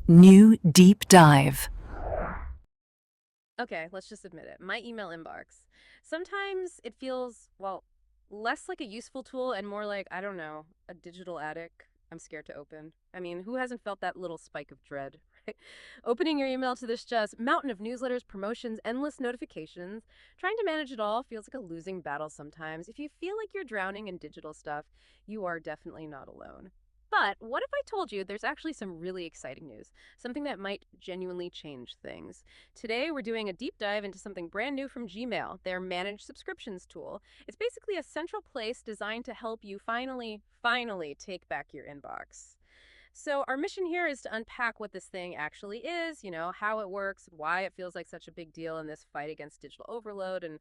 New Deep Dive. Okay, let's just admit it. My email inbox. Sometimes it feels, well, less like a useful tool and more like, I don't know, a digital attic I'm scared to open. I mean, who hasn't felt that little spike of dread, right? Opening your email to this just mountain of newsletters, promotions, endless notifications, trying to manage it all feels like a losing battle sometimes. If you feel like you're drowning in digital stuff, you are definitely not alone. But what if I told you there's actually some really exciting news? Something that might genuinely change things. Today, we're doing a deep dive into something brand new from Gmail, their managed subscriptions tool. It's basically a central place designed to help you finally take back your inbox. So, our mission here is to unpack what this thing actually is, how it works, why it feels like such a big deal in this fight against digital overload, and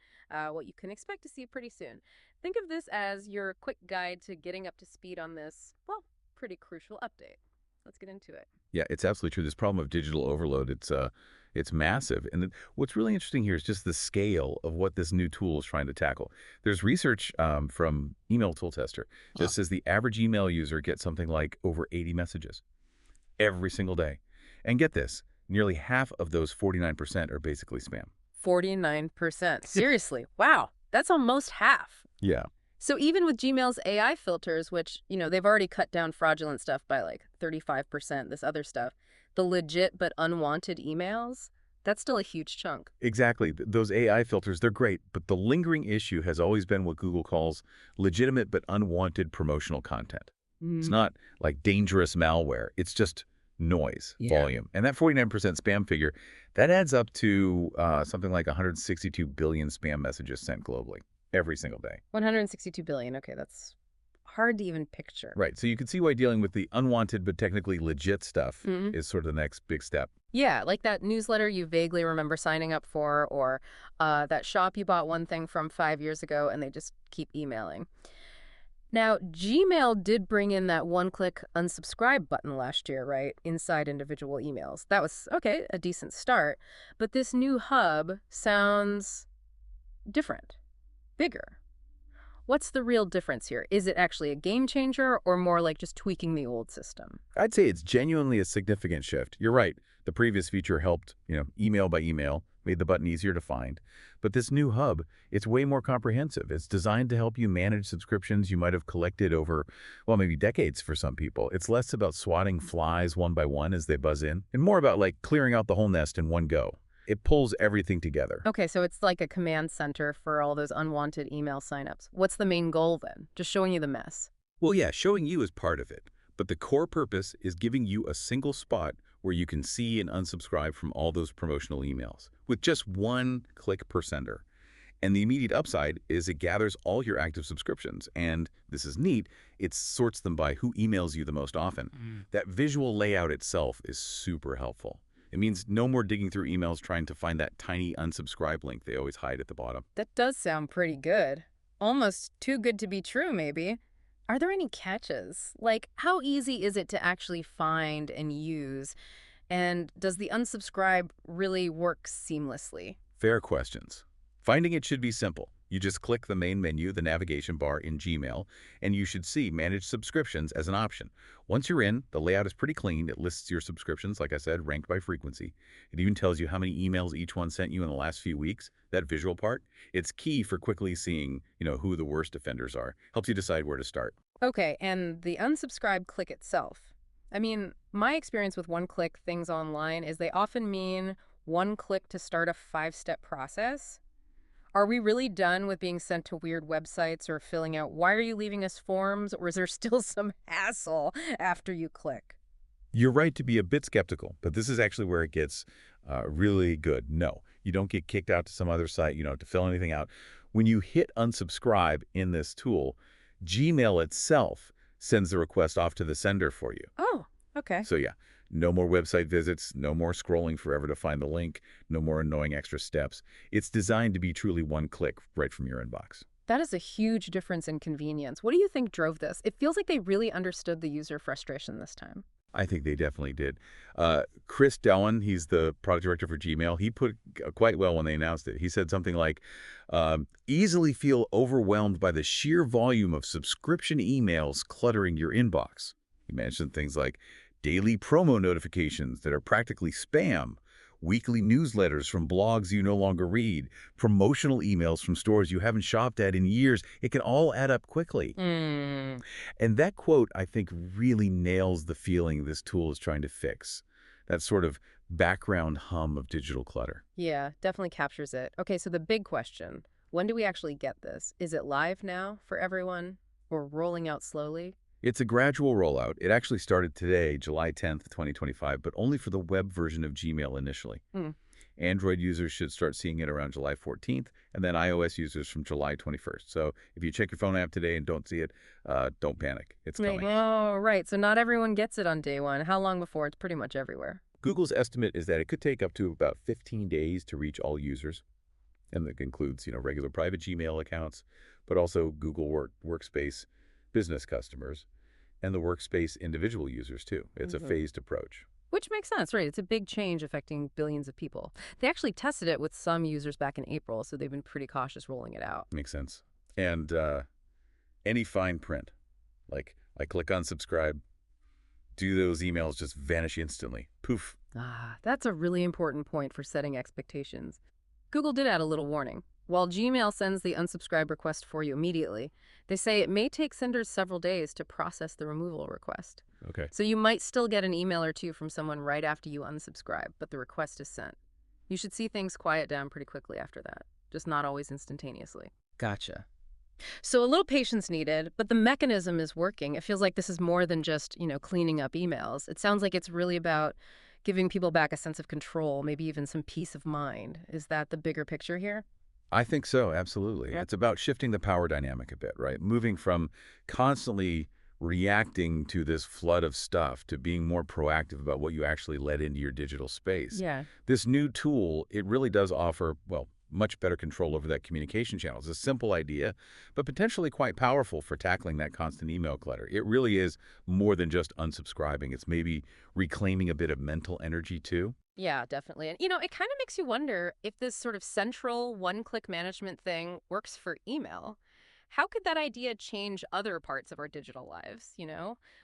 what you can expect to see pretty soon. Think of this as your quick guide to getting up to speed on this, well, pretty crucial update. Let's get into it. Yeah, it's absolutely true. This problem of digital overload, it's massive. And what's really interesting here is just the scale of what this new tool is trying to tackle. There's research from Email Tool Tester Huh. just says the average email user gets something like over 80 messages every single day. And get this, nearly half of those 49% are basically spam. 49%. Seriously. Wow. That's almost half. Yeah. So even with Gmail's AI filters, which, they've already cut down fraudulent stuff by like 35%, this other stuff, the legit but unwanted emails, that's still a huge chunk. Exactly. Those AI filters, they're great, but the lingering issue has always been what Google calls legitimate but unwanted promotional content. It's Mm. not like dangerous malware. It's just noise Yeah. volume. And that 49% spam figure, that adds up to something like 162 billion spam messages sent globally every single day. 162 billion. Okay, that's hard to even picture. Right. So you can see why dealing with the unwanted but technically legit stuff Mhm. is sort of the next big step. Yeah, like that newsletter you vaguely remember signing up for, or that shop you bought one thing from 5 years ago and they just keep emailing. Now, Gmail did bring in that one-click unsubscribe button last year, right, inside individual emails. That was, okay, a decent start. But this new hub sounds different, bigger. What's the real difference here? Is it actually a game changer or more like just tweaking the old system? I'd say it's genuinely a significant shift. You're right. The previous feature helped, email by email, made the button easier to find. But this new hub, it's way more comprehensive. It's designed to help you manage subscriptions you might have collected over, well, maybe decades for some people. It's less about swatting flies one by one as they buzz in, and more about like clearing out the whole nest in one go. It pulls everything together. Okay, so it's like a command center for all those unwanted email signups. What's the main goal then? Just showing you the mess. Well, yeah, showing you is part of it, but the core purpose is giving you a single spot where you can see and unsubscribe from all those promotional emails with just one click per sender. And the immediate upside is it gathers all your active subscriptions, and this is neat, it sorts them by who emails you the most often. That visual layout itself is super helpful. It means no more digging through emails trying to find that tiny unsubscribe link they always hide at the bottom. That does sound pretty good. Almost too good to be true, maybe. Are there any catches? Like, how easy is it to actually find and use? And does the unsubscribe really work seamlessly? Fair questions. Finding it should be simple. You just click the main menu, the navigation bar in Gmail, and you should see Manage Subscriptions as an option. Once you're in, the layout is pretty clean. It lists your subscriptions, like I said, ranked by frequency. It even tells you how many emails each one sent you in the last few weeks. That visual part, it's key for quickly seeing, who the worst offenders are. Helps you decide where to start. Okay, and the unsubscribe click itself. I mean, my experience with one-click things online is they often mean one click to start a five-step process. Are we really done with being sent to weird websites or filling out why are you leaving us forms, or is there still some hassle after you click? You're right to be a bit skeptical, but this is actually where it gets really good. No, you don't get kicked out to some other site, to fill anything out. When you hit unsubscribe in this tool, Gmail itself sends the request off to the sender for you. Oh, okay. So yeah, no more website visits, no more scrolling forever to find the link, no more annoying extra steps. It's designed to be truly one click right from your inbox. That is a huge difference in convenience. What do you think drove this? It feels like they really understood the user frustration this time. I think they definitely did. Chris Dellen, he's the product director for Gmail, he put it quite well when they announced it. He said something like, easily feel overwhelmed by the sheer volume of subscription emails cluttering your inbox. He mentioned things like daily promo notifications that are practically spam, weekly newsletters from blogs you no longer read, promotional emails from stores you haven't shopped at in years. It can all add up quickly. Hmm. And that quote, I think, really nails the feeling this tool is trying to fix. That sort of background hum of digital clutter. Yeah, definitely captures it. Okay, so the big question, when do we actually get this? Is it live now for everyone or rolling out slowly? It's a gradual rollout. It actually started today, July 10th, 2025, but only for the web version of Gmail initially. Hmm. Android users should start seeing it around July 14th, and then iOS users from July 21st. So if you check your phone app today and don't see it, don't panic. It's coming. Oh, right. So not everyone gets it on day one. How long before it's pretty much everywhere? Google's estimate is that it could take up to about 15 days to reach all users. And that includes, regular private Gmail accounts, but also Google Workspace business customers and the Workspace individual users too. It's a phased approach. Which makes sense, right? It's a big change affecting billions of people. They actually tested it with some users back in April, so they've been pretty cautious rolling it out. Makes sense. And any fine print, like I click on subscribe, do those emails just vanish instantly? Poof. Ah, that's a really important point for setting expectations. Google did add a little warning. While Gmail sends the unsubscribe request for you immediately, they say it may take senders several days to process the removal request. Okay. So you might still get an email or two from someone right after you unsubscribe, but the request is sent. You should see things quiet down pretty quickly after that, just not always instantaneously. Gotcha. So a little patience needed, but the mechanism is working. It feels like this is more than just, cleaning up emails. It sounds like it's really about giving people back a sense of control, maybe even some peace of mind. Is that the bigger picture here? I think so, absolutely. Yep. It's about shifting the power dynamic a bit, right? Moving from constantly reacting to this flood of stuff to being more proactive about what you actually let into your digital space. Yeah. This new tool, it really does offer, well, much better control over that communication channel. It's a simple idea, but potentially quite powerful for tackling that constant email clutter. It really is more than just unsubscribing. It's maybe reclaiming a bit of mental energy too. Yeah, definitely. And, it kind of makes you wonder if this sort of central one-click management thing works for email. How could that idea change other parts of our digital lives?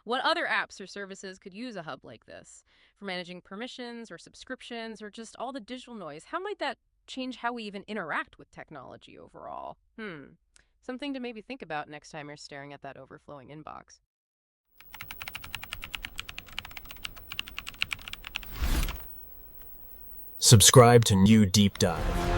What other apps or services could use a hub like this for managing permissions or subscriptions or just all the digital noise? How might that change how we even interact with technology overall? Something to maybe think about next time you're staring at that overflowing inbox. Subscribe to New Deep Dive.